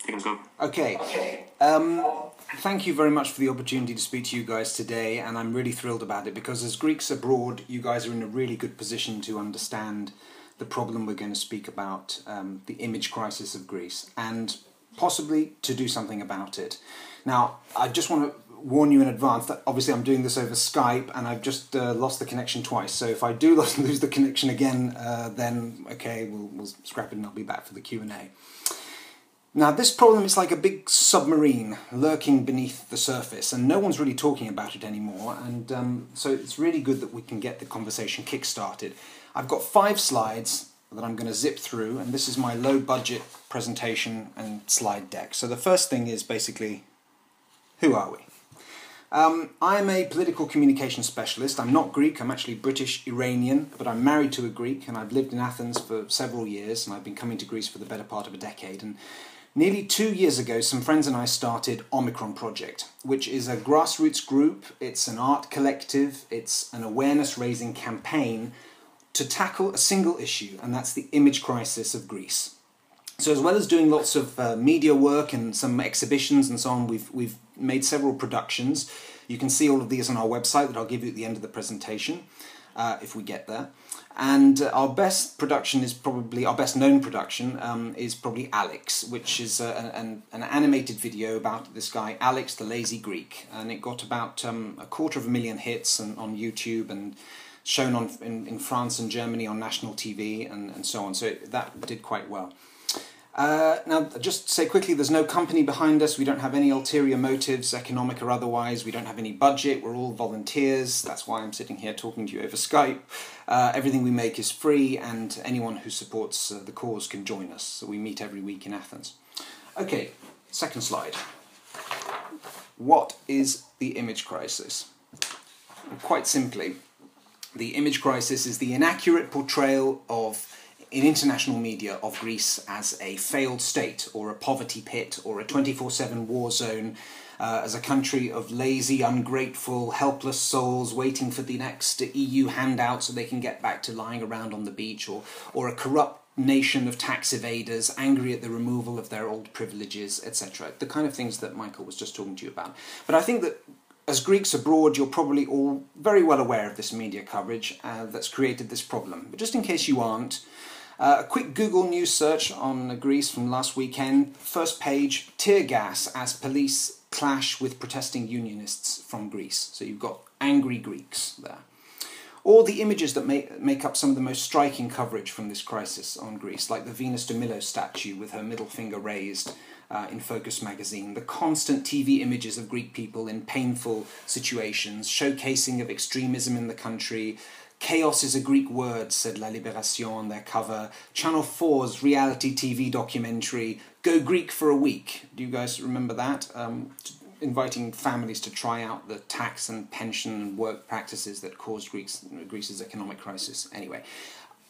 You can go. Okay. Thank you very much for the opportunity to speak to you guys today, and I'm really thrilled about it because as Greeks abroad, you guys are in a really good position to understand the problem we're going to speak about, the image crisis of Greece, and possibly to do something about it. Now, I just want to warn you in advance that obviously I'm doing this over Skype and I've just lost the connection twice, so if I do lose the connection again, then okay, we'll scrap it and I'll be back for the Q&A. Now, this problem is like a big submarine lurking beneath the surface, and no one's really talking about it anymore, and so it's really good that we can get the conversation kick-started. I've got 5 slides that I'm going to zip through, and this is my low-budget presentation and slide deck. So the first thing is basically, who are we? I'm a political communication specialist. I'm not Greek, I'm actually British-Iranian, but I'm married to a Greek, and I've lived in Athens for several years, and I've been coming to Greece for the better part of a decade. And nearly 2 years ago, some friends and I started Omikron Project, which is a grassroots group, it's an art collective, it's an awareness-raising campaign to tackle a single issue, and that's the image crisis of Greece. So as well as doing lots of media work and some exhibitions and so on, we've made several productions. You can see all of these on our website that I'll give you at the end of the presentation, if we get there. And our best production is probably, our best known production is probably Alex, which is an animated video about this guy, Alex the Lazy Greek. And it got about 250,000 hits on YouTube and shown in France and Germany on national TV and so on. So that did quite well. Now, just to say quickly, there's no company behind us. We don't have any ulterior motives, economic or otherwise. We don't have any budget. We're all volunteers. That's why I'm sitting here talking to you over Skype. Everything we make is free, and anyone who supports the cause can join us. So we meet every week in Athens. Okay, second slide. What is the image crisis? Quite simply, the image crisis is the inaccurate portrayal in international media of Greece as a failed state or a poverty pit or a 24/7 war zone, as a country of lazy, ungrateful, helpless souls waiting for the next EU handout so they can get back to lying around on the beach, or a corrupt nation of tax evaders angry at the removal of their old privileges, etc. The kind of things that Michael was just talking to you about. But I think that as Greeks abroad, you're probably all very well aware of this media coverage that's created this problem. But just in case you aren't, a quick Google News search on Greece from last weekend, first page, tear gas as police clash with protesting unionists from Greece. So you've got angry Greeks there. Or the images that make up some of the most striking coverage from this crisis on Greece, like the Venus de Milo statue with her middle finger raised in Focus magazine, the constant TV images of Greek people in painful situations, showcasing of extremism in the country. Chaos is a Greek word, said La Libération on their cover. Channel 4's reality TV documentary, Go Greek for a Week. Do you guys remember that? Inviting families to try out the tax and pension and work practices that caused Greece's economic crisis. Anyway,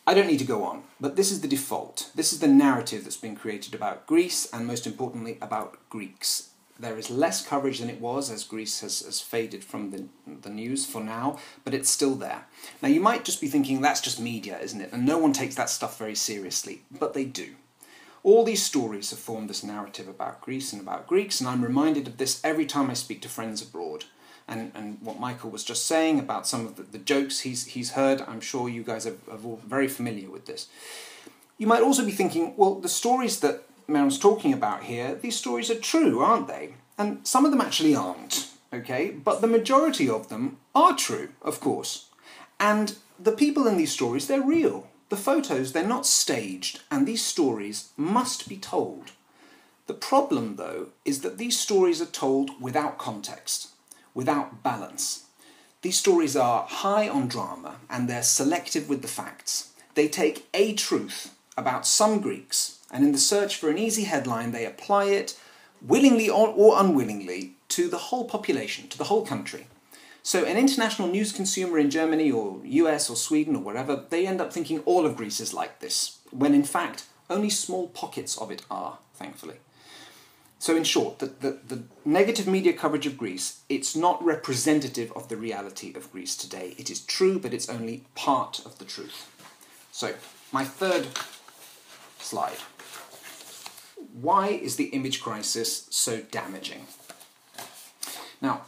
I don't need to go on, but this is the default. This is the narrative that's been created about Greece and, most importantly, about Greeks. There is less coverage than it was as Greece has faded from the news for now, but it's still there. Now, you might just be thinking that's just media, isn't it? And no one takes that stuff very seriously, but they do. All these stories have formed this narrative about Greece and about Greeks, and I'm reminded of this every time I speak to friends abroad. And what Michael was just saying about some of the jokes he's heard, I'm sure you guys are all very familiar with this. You might also be thinking, well, the stories that Maron's talking about here, these stories are true, aren't they? And some of them actually aren't, okay? But the majority of them are true, of course. And the people in these stories, they're real. The photos, they're not staged, and these stories must be told. The problem, though, is that these stories are told without context, without balance. These stories are high on drama, and they're selective with the facts. They take a truth about some Greeks, and in the search for an easy headline, they apply it, willingly or unwillingly, to the whole population, to the whole country. So an international news consumer in Germany or US or Sweden or wherever, they end up thinking all of Greece is like this, when in fact only small pockets of it are, thankfully. So in short, the negative media coverage of Greece, it's not representative of the reality of Greece today. It is true, but it's only part of the truth. So, my third slide. Why is the image crisis so damaging? Now,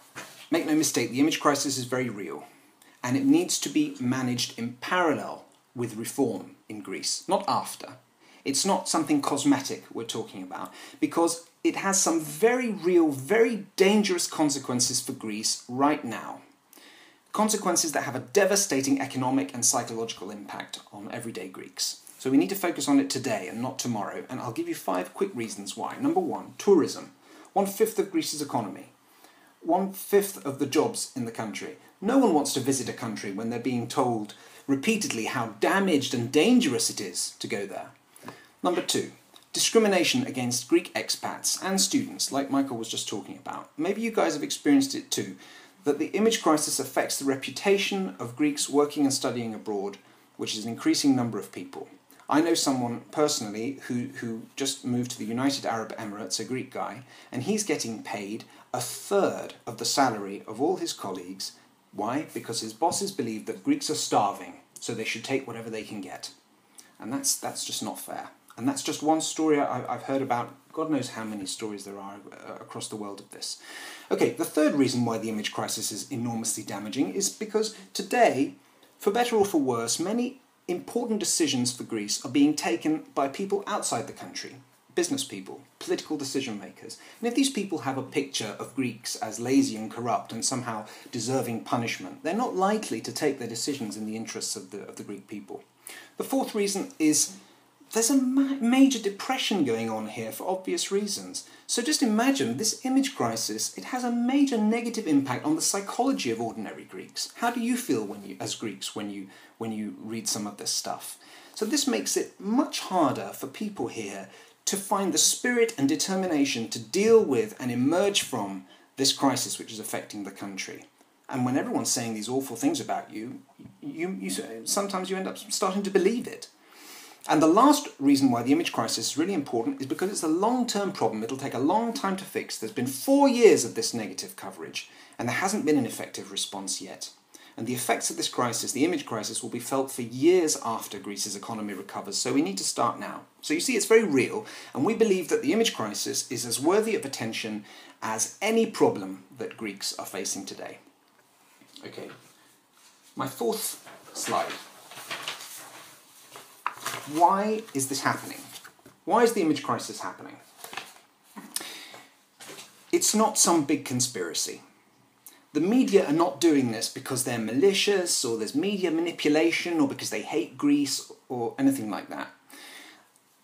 make no mistake, the image crisis is very real, and it needs to be managed in parallel with reform in Greece, not after. It's not something cosmetic we're talking about, because it has some very real, very dangerous consequences for Greece right now. Consequences that have a devastating economic and psychological impact on everyday Greeks. So we need to focus on it today and not tomorrow, and I'll give you 5 quick reasons why. Number 1, tourism. 1/5 of Greece's economy. 1/5 of the jobs in the country. No one wants to visit a country when they're being told repeatedly how damaged and dangerous it is to go there. Number 2, discrimination against Greek expats and students, like Michael was just talking about. Maybe you guys have experienced it too, that the image crisis affects the reputation of Greeks working and studying abroad, which is an increasing number of people. I know someone personally who just moved to the United Arab Emirates, a Greek guy, and he's getting paid 1/3 of the salary of all his colleagues. Why? Because his bosses believe that Greeks are starving, so they should take whatever they can get. And that's just not fair. And that's just one story I've heard about. God knows how many stories there are across the world of this. Okay, the third reason why the image crisis is enormously damaging is because today, for better or for worse, many important decisions for Greece are being taken by people outside the country, business people, political decision makers. And if these people have a picture of Greeks as lazy and corrupt and somehow deserving punishment, they're not likely to take their decisions in the interests of the Greek people. The fourth reason is there's a major depression going on here for obvious reasons. So just imagine this image crisis, it has a major negative impact on the psychology of ordinary Greeks. How do you feel as Greeks when you read some of this stuff? So this makes it much harder for people here to find the spirit and determination to deal with and emerge from this crisis which is affecting the country. And when everyone's saying these awful things about you sometimes you end up starting to believe it. And the last reason why the image crisis is really important is because it's a long-term problem. It'll take a long time to fix. There's been 4 years of this negative coverage, and there hasn't been an effective response yet. And the effects of this crisis, the image crisis, will be felt for years after Greece's economy recovers, so we need to start now. So you see, it's very real, and we believe that the image crisis is as worthy of attention as any problem that Greeks are facing today. Okay, my 4th slide. Why is this happening? Why is the image crisis happening? It's not some big conspiracy. The media are not doing this because they're malicious, or there's media manipulation, or because they hate Greece, or anything like that.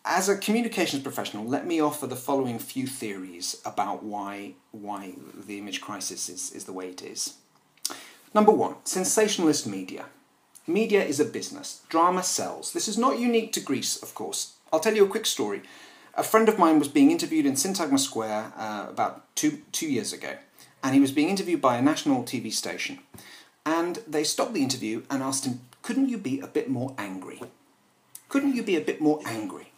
As a communications professional, let me offer the following few theories about why the image crisis is the way it is. Number 1, sensationalist media. Media is a business. Drama sells. This is not unique to Greece, of course. I'll tell you a quick story. A friend of mine was being interviewed in Syntagma Square about two years ago, and he was being interviewed by a national TV station. And they stopped the interview and asked him, couldn't you be a bit more angry? Couldn't you be a bit more angry?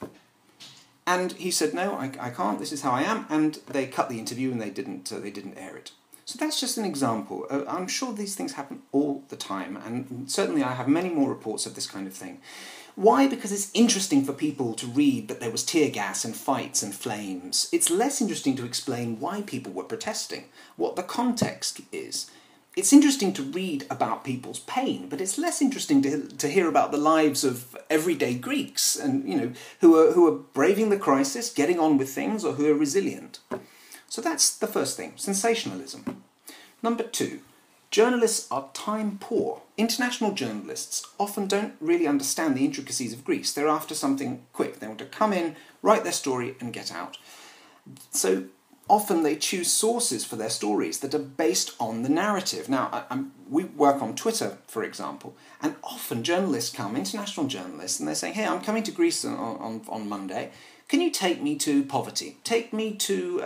And he said, no, I can't, this is how I am, and they cut the interview and they didn't air it. So that's just an example. I'm sure these things happen all the time, and certainly I have many more reports of this kind of thing. Why? Because it's interesting for people to read that there was tear gas and fights and flames. It's less interesting to explain why people were protesting, what the context is. It's interesting to read about people's pain, but it's less interesting to hear about the lives of everyday Greeks, and who are braving the crisis, getting on with things, or who are resilient. So that's the first thing, sensationalism. Number 2, journalists are time poor. International journalists often don't really understand the intricacies of Greece. They're after something quick. They want to come in, write their story, and get out. So often they choose sources for their stories that are based on the narrative. Now, we work on Twitter, for example, and often journalists come, international journalists, and they're saying, hey, I'm coming to Greece on Monday. Can you take me to poverty? Take me to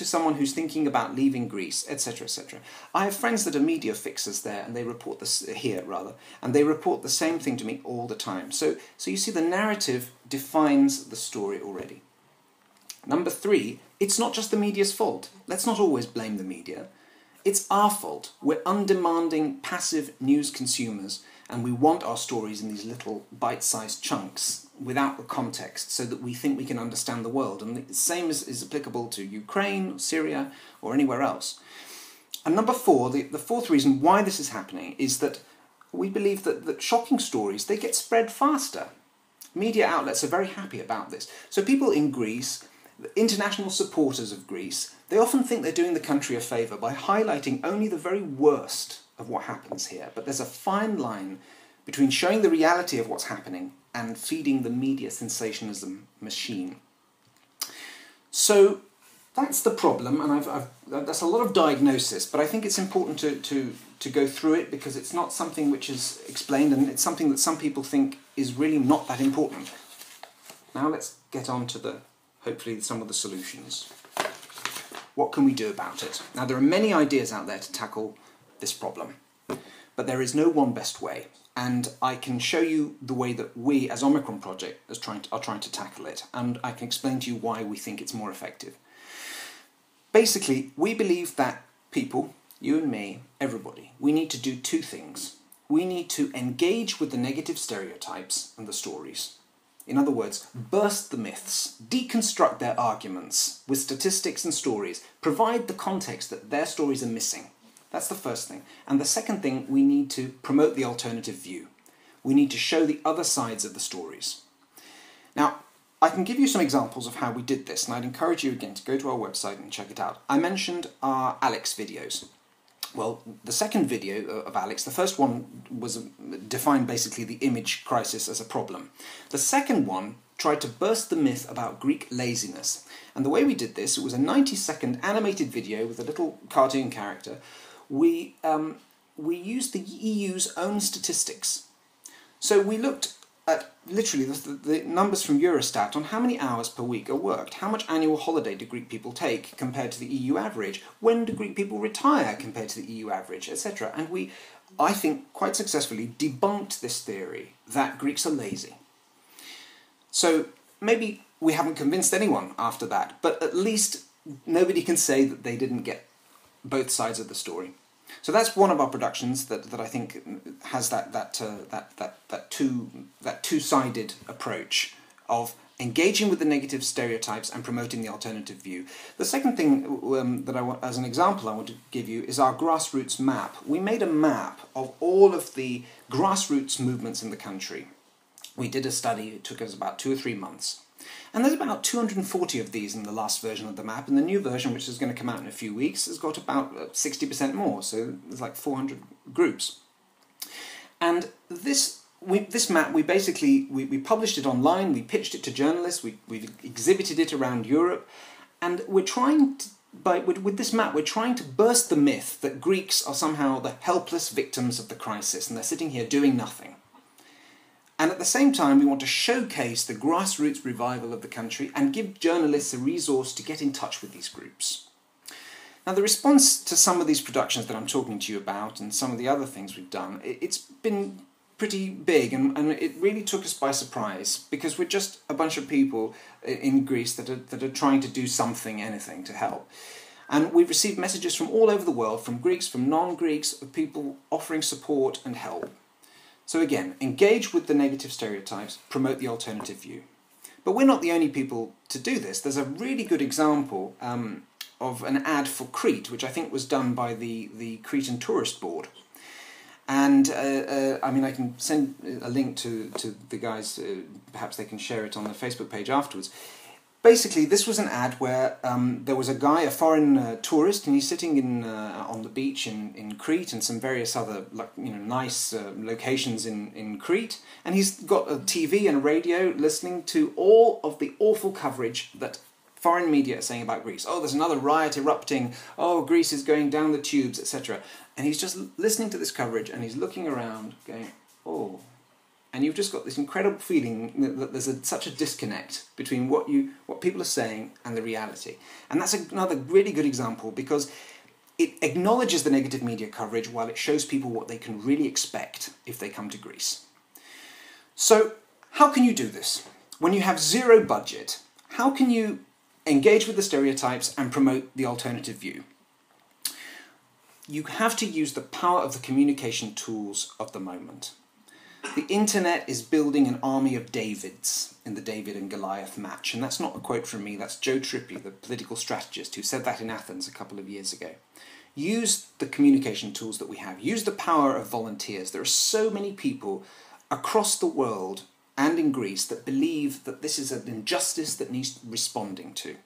someone who's thinking about leaving Greece, etc., etc. I have friends that are media fixers there, and they report this and they report the same thing to me all the time. So you see, the narrative defines the story already. Number 3, it's not just the media's fault. Let's not always blame the media. It's our fault. We're undemanding, passive news consumers, and we want our stories in these little bite-sized chunks. without the context so that we think we can understand the world. And the same is applicable to Ukraine, Syria, or anywhere else. And number four, the fourth reason why this is happening is that we believe that shocking stories, they get spread faster. Media outlets are very happy about this. So people in Greece, the international supporters of Greece, they often think they're doing the country a favour by highlighting only the very worst of what happens here. But there's a fine line between showing the reality of what's happening and feeding the media sensationalism machine. So that's the problem, and that's a lot of diagnosis, but I think it's important to go through it because it's not something which is explained, and it's something that some people think is really not that important. Now let's get on to hopefully some of the solutions. What can we do about it? Now there are many ideas out there to tackle this problem, but there is no one best way. And I can show you the way that we, as Omikron Project, are trying to tackle it, and I can explain to you why we think it's more effective. Basically, we believe that people, you and me, everybody, we need to do two things. We need to engage with the negative stereotypes and the stories. In other words, burst the myths, deconstruct their arguments with statistics and stories, provide the context that their stories are missing. That's the first thing. And the second thing, we need to promote the alternative view. We need to show the other sides of the stories. Now, I can give you some examples of how we did this, and I'd encourage you again to go to our website and check it out. I mentioned our Alex videos. Well, the second video of Alex, the first one was defined basically the image crisis as a problem. The second one tried to burst the myth about Greek laziness. And the way we did this, it was a 90-second animated video with a little cartoon character. We used the EU's own statistics. So we looked at literally the numbers from Eurostat on how many hours per week are worked, how much annual holiday do Greek people take compared to the EU average, when do Greek people retire compared to the EU average, etc. And we, I think, quite successfully debunked this theory that Greeks are lazy. So maybe we haven't convinced anyone after that, but at least nobody can say that they didn't get both sides of the story. So that's one of our productions that I think has that two-sided approach of engaging with the negative stereotypes and promoting the alternative view. The second thing that I want, as an example, I want to give you is our grassroots map. We made a map of all of the grassroots movements in the country. We did a study, it took us about 2 or 3 months. And there's about 240 of these in the last version of the map, and the new version, which is going to come out in a few weeks, has got about 60% more, so there's like 400 groups. And this map, we published it online, we pitched it to journalists, we've exhibited it around Europe, and we're trying to, with this map, we're trying to burst the myth that Greeks are somehow the helpless victims of the crisis, and they're sitting here doing nothing. And at the same time, we want to showcase the grassroots revival of the country and give journalists a resource to get in touch with these groups. Now, the response to some of these productions that I'm talking to you about and some of the other things we've done, it's been pretty big, and it really took us by surprise, because we're just a bunch of people in Greece that are trying to do something, anything, to help. And we've received messages from all over the world, from Greeks, from non-Greeks, of people offering support and help. So again, engage with the negative stereotypes, promote the alternative view. But we're not the only people to do this. There's a really good example of an ad for Crete, which I think was done by the Cretan Tourist Board. And I mean, I can send a link to the guys, perhaps they can share it on the Facebook page afterwards. Basically, this was an ad where there was a guy, a foreign tourist, and he's sitting on the beach in Crete and some various other nice locations in Crete, and he's got a TV and a radio listening to all of the awful coverage that foreign media are saying about Greece. Oh, there's another riot erupting. Oh, Greece is going down the tubes, etc. And he's just listening to this coverage, and he's looking around, going, oh. And you've just got this incredible feeling that there's such a disconnect between what people are saying and the reality. And that's another really good example, because it acknowledges the negative media coverage while it shows people what they can really expect if they come to Greece. So how can you do this? When you have zero budget, how can you engage with the stereotypes and promote the alternative view? You have to use the power of the communication tools of the moment. The internet is building an army of Davids in the David and Goliath match. And that's not a quote from me, that's Joe Trippi, the political strategist, who said that in Athens a couple of years ago. Use the communication tools that we have. Use the power of volunteers. There are so many people across the world and in Greece that believe that this is an injustice that needs responding to.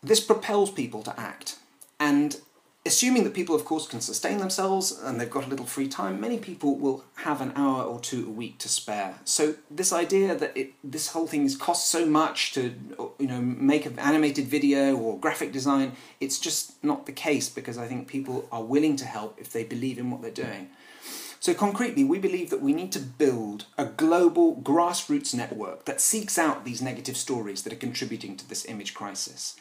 This propels people to act. And assuming that people, of course, can sustain themselves and they've got a little free time, many people will have an hour or two a week to spare. So this idea that this whole thing costs so much to, make an animated video or graphic design, it's just not the case, because I think people are willing to help if they believe in what they're doing. So concretely, we believe that we need to build a global grassroots network that seeks out these negative stories that are contributing to this image crisis.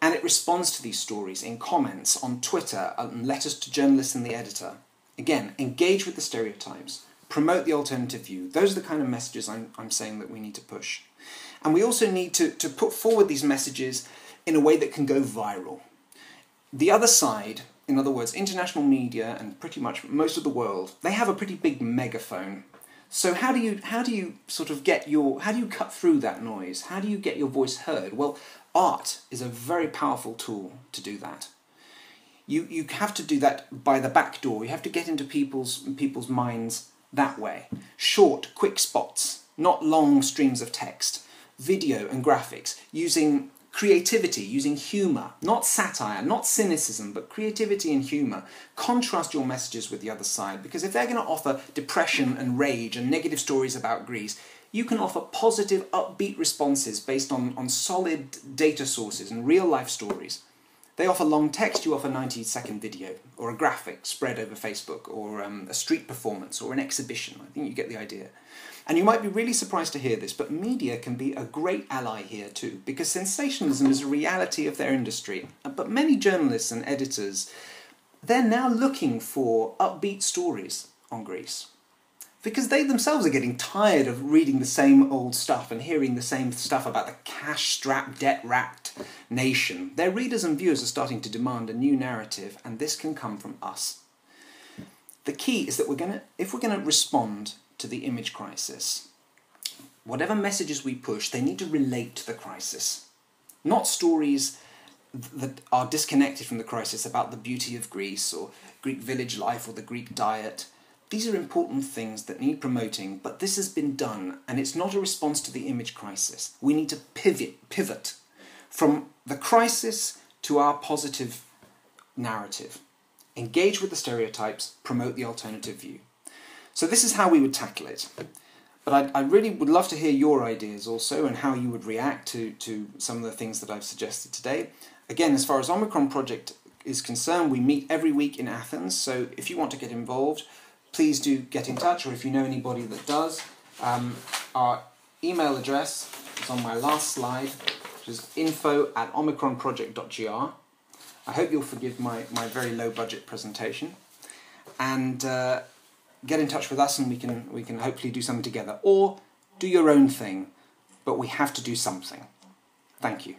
And it responds to these stories in comments, on Twitter, and letters to journalists and the editor. Again, engage with the stereotypes, promote the alternative view. Those are the kind of messages I'm saying that we need to push. And we also need to put forward these messages in a way that can go viral. The other side, in other words, international media and pretty much most of the world, they have a pretty big megaphone. So how do you cut through that noise? How do you get your voice heard? Well, art is a very powerful tool to do that. You have to do that by the back door. You have to get into people's minds that way. Short, quick spots, not long streams of text. Video and graphics, using creativity, using humour, not satire, not cynicism, but creativity and humour. Contrast your messages with the other side, because if they're going to offer depression and rage and negative stories about Greece, you can offer positive, upbeat responses based on solid data sources and real-life stories. They offer long text, you offer 90-second video, or a graphic spread over Facebook, or a street performance, or an exhibition. I think you get the idea. And you might be really surprised to hear this, but media can be a great ally here too, because sensationalism is a reality of their industry. But many journalists and editors, they're now looking for upbeat stories on Greece, because they themselves are getting tired of reading the same old stuff and hearing the same stuff about the cash-strapped, debt-wrapped nation. Their readers and viewers are starting to demand a new narrative, and this can come from us. The key is that if we're going to respond to the image crisis, whatever messages we push, they need to relate to the crisis. Not stories that are disconnected from the crisis about the beauty of Greece, or Greek village life, or the Greek diet. These are important things that need promoting, but this has been done, and it's not a response to the image crisis. We need to pivot from the crisis to our positive narrative. Engage with the stereotypes, promote the alternative view. So this is how we would tackle it. But I really would love to hear your ideas also, and how you would react to some of the things that I've suggested today. Again, as far as Omikron Project is concerned, we meet every week in Athens, so if you want to get involved, please do get in touch, or if you know anybody that does. Our email address is on my last slide, which is info@omikronproject.gr. I hope you'll forgive my very low budget presentation, and get in touch with us, and we can hopefully do something together. Or do your own thing, but we have to do something. Thank you.